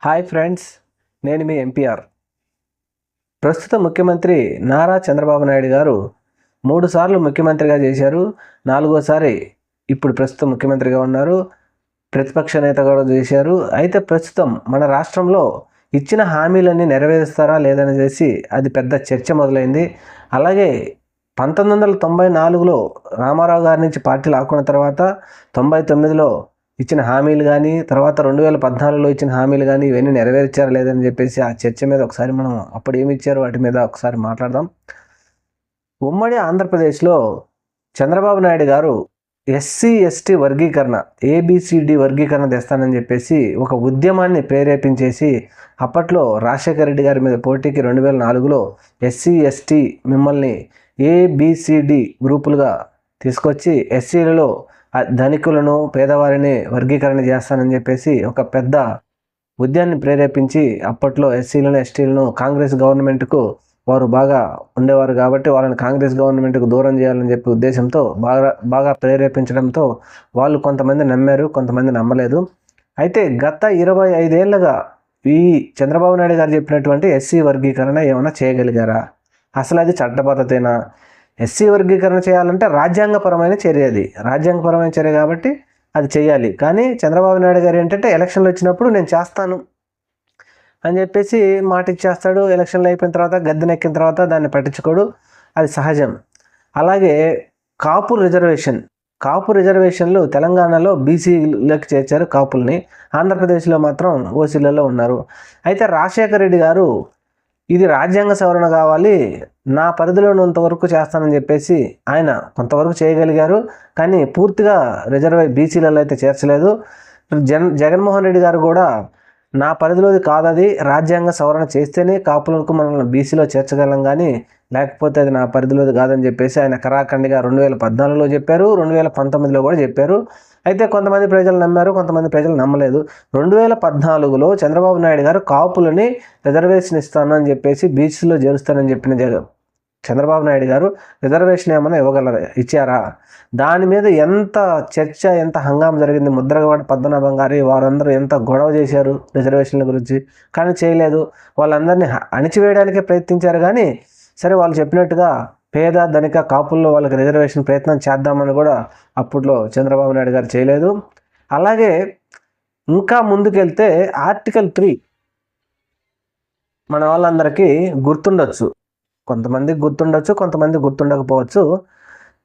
Hi friends, నేను మీ MPR. ప్రస్తుత ముఖ్యమంత్రి నారా చంద్రబాబు నాయుడు గారు 3 సార్లు ముఖ్యమంత్రిగా చేశారు. 4వసారి ఇప్పుడు ప్రస్తుతం ముఖ్యమంత్రిగా ఉన్నారు. ప్రతిపక్ష నేత కూడా చేశారు. అయితే ప్రస్తుతం మన రాష్ట్రంలో ఇచ్చిన హామీలన్నీ నెరవేరుస్తారా లేదని చేసి అది పెద్ద చర్చ మొదలైంది. అలాగే 1994లో రామారావు గారి నుంచి పార్టీ లాక్కున్న తర్వాత 99లో ఇచ్చిన హామీలు కానీ, తర్వాత 2014లో ఇచ్చిన హామీలు కానీ ఇవన్నీ నెరవేర్చారా లేదని చెప్పేసి ఆ చర్చ మీద ఒకసారి మనం అప్పుడు ఏమి ఇచ్చారో వాటి మీద ఒకసారి మాట్లాడదాం. ఉమ్మడి ఆంధ్రప్రదేశ్లో చంద్రబాబు నాయుడు గారు ఎస్సీ ఎస్టీ వర్గీకరణ, ఏబిసిడి వర్గీకరణ తెస్తానని చెప్పేసి ఒక ఉద్యమాన్ని ప్రేరేపించేసి అప్పట్లో రాజశేఖర రెడ్డి గారి మీద పోటీకి 2004లో ఎస్సీ ఎస్టీ మిమ్మల్ని ఏబిసిడి గ్రూపులుగా తీసుకొచ్చి ఎస్సీలలో ధనికులను పేదవారిని వర్గీకరణ చేస్తానని చెప్పేసి ఒక పెద్ద ఉద్యమాన్ని ప్రేరేపించి అప్పట్లో ఎస్సీలను ఎస్టీలను కాంగ్రెస్ గవర్నమెంట్కు వారు బాగా ఉండేవారు కాబట్టి వాళ్ళని కాంగ్రెస్ గవర్నమెంట్కు దూరం చేయాలని చెప్పి ఉద్దేశంతో బాగా ప్రేరేపించడంతో వాళ్ళు కొంతమంది నమ్మారు, కొంతమంది నమ్మలేదు. అయితే గత 25 ఏళ్ళగా ఈ చంద్రబాబు నాయుడు గారు చెప్పినటువంటి ఎస్సీ వర్గీకరణ ఏమైనా చేయగలిగారా? అసలు అది చట్టబద్ధతేనా? ఎస్సీ వర్గీకరణ చేయాలంటే రాజ్యాంగపరమైన చర్య, అది రాజ్యాంగపరమైన చర్య కాబట్టి అది చేయాలి. కానీ చంద్రబాబు నాయుడు గారు ఏంటంటే ఎలక్షన్లు వచ్చినప్పుడు నేను చేస్తాను అని చెప్పేసి మాట ఇచ్చేస్తాడు. ఎలక్షన్లు అయిపోయిన తర్వాత గద్దెనెక్కిన తర్వాత దాన్ని పట్టించుకోడు, అది సహజం. అలాగే కాపు రిజర్వేషన్లు తెలంగాణలో బీసీలోకి చేర్చారు కాపుల్ని, ఆంధ్రప్రదేశ్లో మాత్రం ఓసీలలో ఉన్నారు. అయితే రాజశేఖర రెడ్డి గారు ఇది రాజ్యాంగ సవరణ కావాలి, నా పరిధిలో ఉన్నంతవరకు చేస్తానని చెప్పేసి ఆయన కొంతవరకు చేయగలిగారు. కానీ పూర్తిగా బీసీలలో అయితే చేర్చలేదు. జగన్మోహన్ రెడ్డి గారు కూడా నా పరిధిలోది కాదది, రాజ్యాంగ సవరణ చేస్తేనే కాపులకు మనల్ని బీసీలో చేర్చగలం, కానీ లేకపోతే అది నా పరిధిలోది కాదని చెప్పేసి ఆయన కరాఖండిగా 2014లో చెప్పారు, 2019లో కూడా చెప్పారు. అయితే కొంతమంది ప్రజలు నమ్మారు, కొంతమంది ప్రజలు నమ్మలేదు. 2014లో చంద్రబాబు నాయుడు గారు కాపులని రిజర్వేషన్ ఇస్తాను అని చెప్పేసి బీసీలో చేరుస్తానని చెప్పిన చంద్రబాబు నాయుడు గారు రిజర్వేషన్ ఏమైనా ఇచ్చారా? దాని మీద ఎంత చర్చ, ఎంత హంగామా జరిగింది. ముద్రగడ పద్మనాభం గారి వారందరూ ఎంత గొడవ చేశారు రిజర్వేషన్ల గురించి, కానీ చేయలేదు. వాళ్ళందరినీ అణిచివేయడానికే ప్రయత్నించారు. కానీ సరే, వాళ్ళు చెప్పినట్టుగా పేద ధనిక కాపుల్లో వాళ్ళకి రిజర్వేషన్ ప్రయత్నం చేద్దామని కూడా అప్పట్లో చంద్రబాబు నాయుడు గారు చేయలేదు. అలాగే ఇంకా ముందుకెళ్తే ఆర్టికల్ 3 మన వాళ్ళందరికీ గుర్తుండొచ్చు, కొంతమందికి గుర్తుండొచ్చు, కొంతమంది గుర్తుండకపోవచ్చు.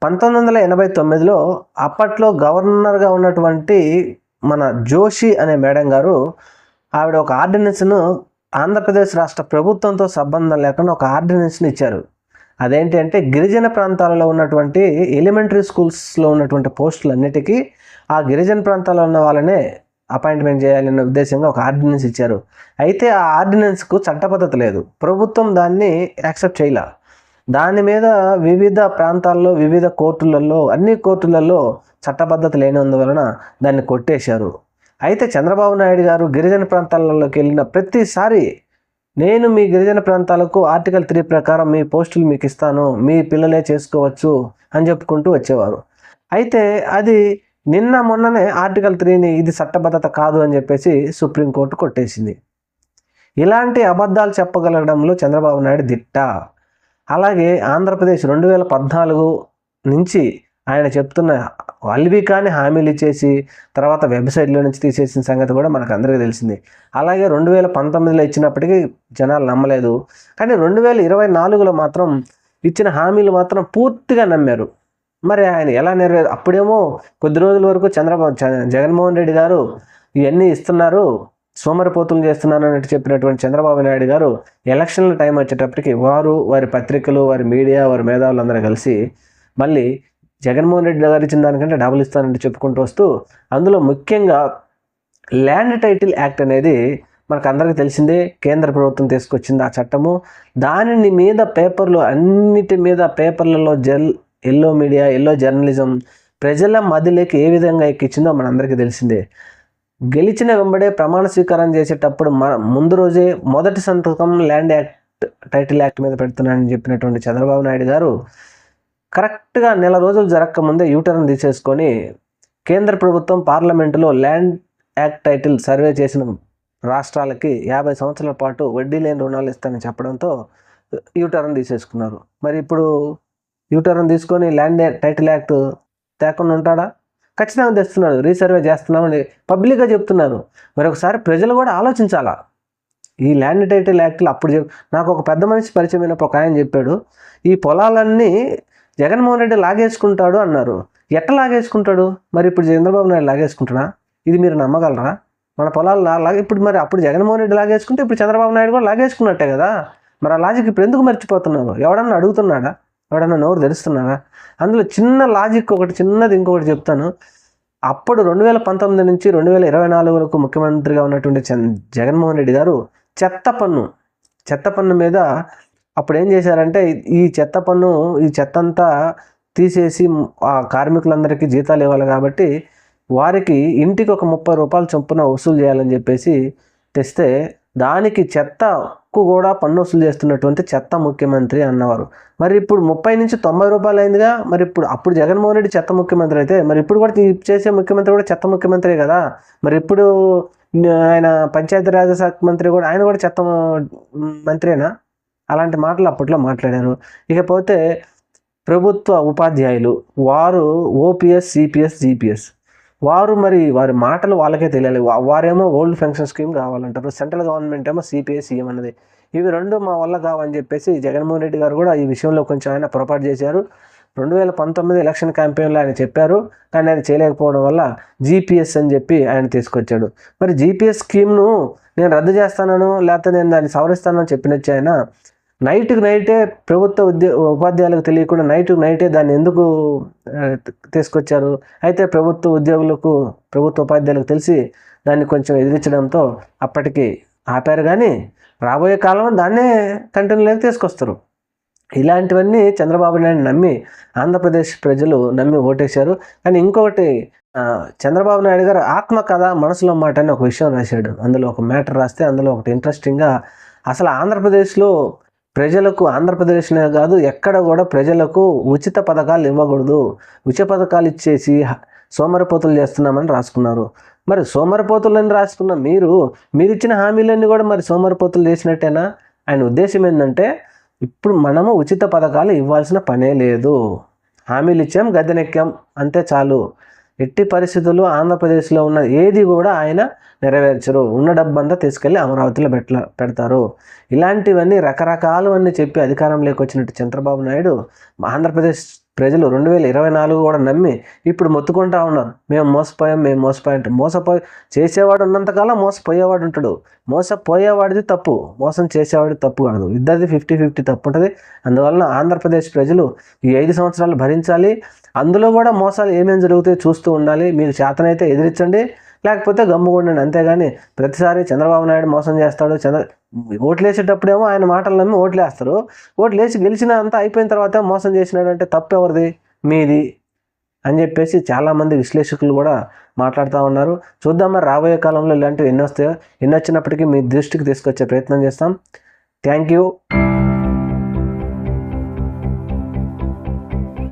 1989లో అప్పట్లో గవర్నర్గా ఉన్నటువంటి మన జోషి అనే మేడం గారు, ఆవిడ ఒక ఆర్డినెన్స్ను ఆంధ్రప్రదేశ్ రాష్ట్ర ప్రభుత్వంతో సంబంధం లేకుండా ఒక ఆర్డినెన్స్ని ఇచ్చారు. అదేంటి అంటే గిరిజన ప్రాంతాలలో ఉన్నటువంటి ఎలిమెంటరీ స్కూల్స్లో ఉన్నటువంటి పోస్టులన్నిటికీ ఆ గిరిజన ప్రాంతాల్లో ఉన్న వాళ్ళనే అపాయింట్మెంట్ చేయాలనే ఉద్దేశంగా ఒక ఆర్డినెన్స్ ఇచ్చారు. అయితే ఆ ఆర్డినెన్స్కు చట్టబద్ధత లేదు, ప్రభుత్వం దాన్ని యాక్సెప్ట్ చేయలే. దాని మీద వివిధ ప్రాంతాల్లో, వివిధ కోర్టులలో, అన్ని కోర్టులలో చట్టబద్ధత లేనందువలన దాన్ని కొట్టేశారు. అయితే చంద్రబాబు నాయుడు గారు గిరిజన ప్రాంతాలలోకి వెళ్ళిన ప్రతిసారి నేను మీ గిరిజన ప్రాంతాలకు ఆర్టికల్ 3 ప్రకారం మీ పోస్టులు మీకు ఇస్తాను, మీ పిల్లలే చేసుకోవచ్చు అని చెప్పుకుంటూ వచ్చేవారు. అయితే అది నిన్న మొన్ననే ఆర్టికల్ 3ని ఇది చట్టబద్ధత కాదు అని చెప్పేసి సుప్రీంకోర్టు కొట్టేసింది. ఇలాంటి అబద్ధాలు చెప్పగలగడంలో చంద్రబాబు నాయుడు దిట్ట. అలాగే ఆంధ్రప్రదేశ్ 2014 నుంచి ఆయన చెప్తున్న అల్వికాని హామీలు ఇచ్చేసి తర్వాత వెబ్సైట్లో నుంచి తీసేసిన సంగతి కూడా మనకు అందరికీ తెలిసింది. అలాగే 2019లో ఇచ్చినప్పటికీ జనాలు నమ్మలేదు. కానీ 2024లో మాత్రం ఇచ్చిన హామీలు మాత్రం పూర్తిగా నమ్మారు. మరి ఆయన ఎలా అప్పుడేమో కొద్ది రోజుల వరకు జగన్మోహన్ రెడ్డి గారు ఇవన్నీ ఇస్తున్నారు, సోమరిపోతులు చేస్తున్నారు అన్నట్టు చెప్పినటువంటి చంద్రబాబు నాయుడు గారు ఎలక్షన్ల టైం వచ్చేటప్పటికి వారి పత్రికలు, వారి మీడియా, వారి మేధావులందరూ కలిసి మళ్ళీ జగన్మోహన్ రెడ్డి గారు ఇచ్చిన దానికంటే డబుల్ ఇస్తానంటే చెప్పుకుంటూ వస్తూ, అందులో ముఖ్యంగా ల్యాండ్ టైటిల్ యాక్ట్ అనేది మనకు అందరికీ తెలిసిందే, కేంద్ర ప్రభుత్వం తీసుకొచ్చింది ఆ చట్టము. దాని మీద అన్నిటి మీద పేపర్లలో ఎల్లో మీడియా, ఎల్లో జర్నలిజం ప్రజల మదిలోకి ఏ విధంగా ఎక్కించిందో మనందరికీ తెలిసిందే. గెలిచిన వెంబడే ప్రమాణ స్వీకారం చేసేటప్పుడు ముందు రోజే మొదటి సంతకం ల్యాండ్ టైటిల్ యాక్ట్ మీద పెడుతున్నానని చెప్పినటువంటి చంద్రబాబు నాయుడు గారు కరెక్ట్గా నెల రోజులు జరగకముందే యూటర్న్ తీసేసుకొని కేంద్ర ప్రభుత్వం పార్లమెంటులో ల్యాండ్ యాక్ట్ టైటిల్ సర్వే చేసిన రాష్ట్రాలకి 50 సంవత్సరాల పాటు వడ్డీ లేని రుణాలు ఇస్తానని చెప్పడంతో యూటర్న్ తీసేసుకున్నారు. మరి ఇప్పుడు యూటర్న్ తీసుకొని ల్యాండ్ టైటిల్ యాక్ట్ తేకుండా ఉంటాడా? ఖచ్చితంగా తెస్తున్నాడు. రీసర్వే చేస్తున్నామని పబ్లిక్గా చెప్తున్నారు. మరి ఒకసారి ప్రజలు కూడా ఆలోచించాలా. ఈ ల్యాండ్ టైటిల్ యాక్ట్లు అప్పుడు నాకు ఒక పెద్ద మనిషి పరిచయమైనప్పుడు ఒక ఆయన చెప్పాడు, ఈ పొలాలన్నీ జగన్మోహన్ రెడ్డి లాగేసుకుంటాడు అన్నారు. ఎట్లా లాగేసుకుంటాడు? మరి ఇప్పుడు చంద్రబాబు నాయుడు లాగేసుకుంటున్నా? ఇది మీరు నమ్మగలరా? మన పొలాలు ఇప్పుడు మరి అప్పుడు జగన్మోహన్ రెడ్డి లాగేసుకుంటే ఇప్పుడు చంద్రబాబు నాయుడు కూడా లాగేసుకున్నట్టే కదా. మరి ఆ లాజిక్ ఇప్పుడు ఎందుకు మర్చిపోతున్నారు? ఎవడన్నా అడుగుతున్నాడా? ఎవడన్నా నోరు తెరుస్తున్నాడా? అందులో చిన్న లాజిక్ ఒకటి, చిన్నది ఇంకొకటి చెప్తాను. అప్పుడు 2019 నుంచి 2024 వరకు ముఖ్యమంత్రిగా ఉన్నటువంటి జగన్మోహన్ రెడ్డి గారు చెత్త పన్ను మీద అప్పుడు ఏం చేశారంటే, ఈ చెత్త అంతా తీసేసి ఆ కార్మికులందరికీ జీతాలు ఇవ్వాలి కాబట్టి వారికి ఇంటికి ఒక 30 రూపాయల చొప్పున వసూలు చేయాలని చెప్పేసి తెస్తే, దానికి చెత్తకు కూడా పన్ను వసూలు చేస్తున్నటువంటి చెత్త ముఖ్యమంత్రి అన్నవారు. మరి ఇప్పుడు 30 నుంచి 90 రూపాయలు అయిందిగా. మరి అప్పుడు జగన్మోహన్ రెడ్డి చెత్త ముఖ్యమంత్రి అయితే మరి ఇప్పుడు కూడా చేసే ముఖ్యమంత్రి కూడా చెత్త ముఖ్యమంత్రి కదా. మరి ఇప్పుడు ఆయన పంచాయతీరాజ్ శాఖ మంత్రి కూడా, ఆయన కూడా చెత్త మంత్రేనా? అలాంటి మాటలు అప్పట్లో మాట్లాడారు. ఇకపోతే ప్రభుత్వ ఉపాధ్యాయులు, వారు ఓపీఎస్, సిపిఎస్, జిపిఎస్, వారి మాటలు వాళ్ళకే తెలియాలి. వారేమో ఓల్డ్ పెన్షన్ స్కీమ్ కావాలంటారు, సెంట్రల్ గవర్నమెంట్ ఏమో సిపిఎస్ సీఎం అన్నది. ఇవి రెండు మా వల్ల కావని చెప్పేసి జగన్మోహన్ రెడ్డి గారు కూడా ఈ విషయంలో కొంచెం ఆయన పొరపాటు చేశారు. 2019 ఎలక్షన్ క్యాంపెయిన్లో ఆయన చెప్పారు, కానీ అది చేయలేకపోవడం వల్ల జీపీఎస్ అని చెప్పి ఆయన తీసుకొచ్చాడు. మరి జీపీఎస్ స్కీమ్ను నేను రద్దు చేస్తానను, లేకపోతే నేను దాన్ని సవరిస్తానని చెప్పినచ్చు ఆయన నైట్కి నైటే ప్రభుత్వ ఉపాధ్యాయులకు తెలియకుండా నైట్కి నైటే దాన్ని ఎందుకు తీసుకొచ్చారు? అయితే ప్రభుత్వ ఉపాధ్యాయులకు తెలిసి దాన్ని కొంచెం ఎదిరించడంతో అప్పటికి ఆపారు. కానీ రాబోయే కాలంలో దాన్నే కంటిన్యూలోకి తీసుకొస్తారు. ఇలాంటివన్నీ చంద్రబాబు నాయుడు నమ్మి ఆంధ్రప్రదేశ్ ప్రజలు నమ్మి ఓటేశారు. కానీ ఇంకొకటి, చంద్రబాబు నాయుడు గారు ఆత్మకథ మనసులో మాట అని ఒక విషయం రాశాడు. అందులో ఒక మ్యాటర్ రాస్తే అందులో ఒకటి ఇంట్రెస్టింగ్గా, అసలు ఆంధ్రప్రదేశ్నే కాదు ఎక్కడ కూడా ప్రజలకు ఉచిత పథకాలు ఇవ్వకూడదు, ఉచిత పథకాలు ఇచ్చేసి సోమరిపోతులు చేస్తున్నామని రాసుకున్నారు. మరి సోమరిపోతులని రాసుకున్న మీరు ఇచ్చిన హామీలన్నీ కూడా మరి సోమరిపోతులు చేసినట్టేనా? ఆయన ఉద్దేశం ఏంటంటే, ఇప్పుడు మనము ఉచిత పథకాలు ఇవ్వాల్సిన పనే లేదు, హామీలు ఇచ్చాం, గద్దెనెక్కాం, అంతే చాలు. ఎట్టి పరిస్థితుల్లో ఆంధ్రప్రదేశ్లో ఉన్న ఏది కూడా ఆయన నెరవేర్చరు, ఉన్న డబ్బంతా తీసుకెళ్ళి అమరావతిలో పెడతారు. ఇలాంటివన్నీ రకరకాలవన్నీ చెప్పి అధికారంలోకి వచ్చినట్టు చంద్రబాబు నాయుడు ఆంధ్రప్రదేశ్ ప్రజలు 2024 కూడా నమ్మి ఇప్పుడు మొత్తుకుంటా ఉన్నారు, మేము మోసపోయి చేసేవాడు ఉన్నంతకాలం మోసపోయేవాడు ఉంటాడు. మోసపోయేవాడిది తప్పు, మోసం చేసేవాడి తప్పు కాదు. ఇద్దరిది 50-50 తప్పు ఉంటుంది. అందువలన ఆంధ్రప్రదేశ్ ప్రజలు ఈ 5 సంవత్సరాలు భరించాలి. అందులో కూడా మోసాలు ఏమేమి జరుగుతాయో చూస్తూ ఉండాలి. మీకు చేతనైతే ఎదిరించండి, లేకపోతే గమ్ముకుండండి. అంతేగాని ప్రతిసారి చంద్రబాబు నాయుడు మోసం చేస్తాడు, ఓట్లేసేటప్పుడేమో ఆయన మాటలు నమ్మి ఓట్లేస్తారు, ఓట్లేసి గెలిచిన అంతా అయిపోయిన తర్వాత మోసం చేసినాడంటే తప్పు ఎవరిది? మీది అని చెప్పేసి చాలామంది విశ్లేషకులు కూడా మాట్లాడుతూ ఉన్నారు. చూద్దాం మరి రాబోయే కాలంలో ఇలాంటివి ఎన్ని వస్తాయో. ఎన్ని వచ్చినప్పటికీ మీ దృష్టికి తీసుకొచ్చే ప్రయత్నం చేస్తాం. Thank you.